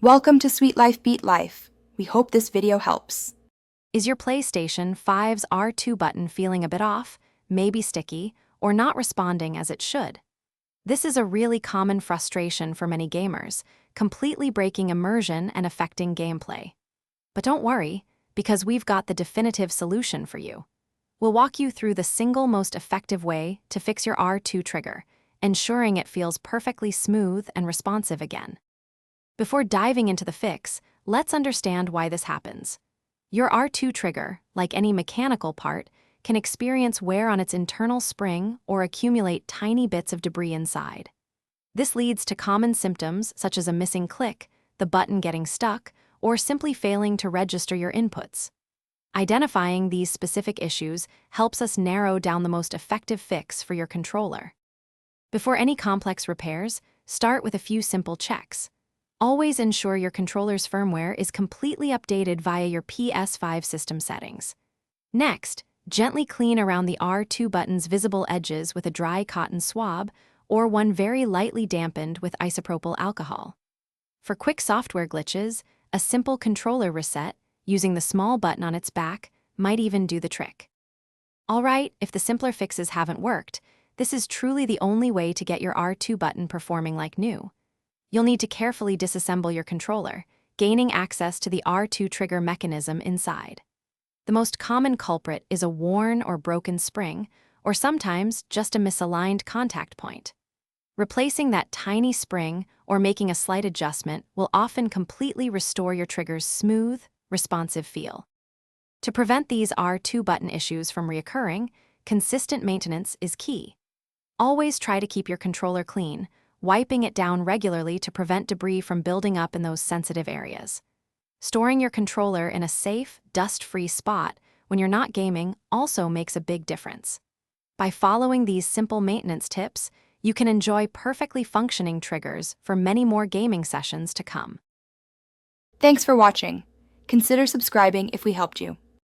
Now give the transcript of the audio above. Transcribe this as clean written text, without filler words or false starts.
Welcome to Sweet Life Beat Life. We hope this video helps. Is your PlayStation 5's R2 button feeling a bit off, maybe sticky, or not responding as it should? This is a really common frustration for many gamers, completely breaking immersion and affecting gameplay. But don't worry, because we've got the definitive solution for you. We'll walk you through the single most effective way to fix your R2 trigger, ensuring it feels perfectly smooth and responsive again. Before diving into the fix, let's understand why this happens. Your R2 trigger, like any mechanical part, can experience wear on its internal spring or accumulate tiny bits of debris inside. This leads to common symptoms such as a missing click, the button getting stuck, or simply failing to register your inputs. Identifying these specific issues helps us narrow down the most effective fix for your controller. Before any complex repairs, start with a few simple checks. Always ensure your controller's firmware is completely updated via your PS5 system settings. Next, gently clean around the R2 button's visible edges with a dry cotton swab or one very lightly dampened with isopropyl alcohol. For quick software glitches, a simple controller reset using the small button on its back might even do the trick. Alright, if the simpler fixes haven't worked, this is truly the only way to get your R2 button performing like new. You'll need to carefully disassemble your controller, gaining access to the R2 trigger mechanism inside. The most common culprit is a worn or broken spring, or sometimes just a misaligned contact point. Replacing that tiny spring or making a slight adjustment will often completely restore your trigger's smooth, responsive feel. To prevent these R2 button issues from reoccurring, consistent maintenance is key. Always try to keep your controller clean, wiping it down regularly to prevent debris from building up in those sensitive areas. Storing your controller in a safe, dust-free spot when you're not gaming also makes a big difference. By following these simple maintenance tips, you can enjoy perfectly functioning triggers for many more gaming sessions to come. Thanks for watching. Consider subscribing if we helped you.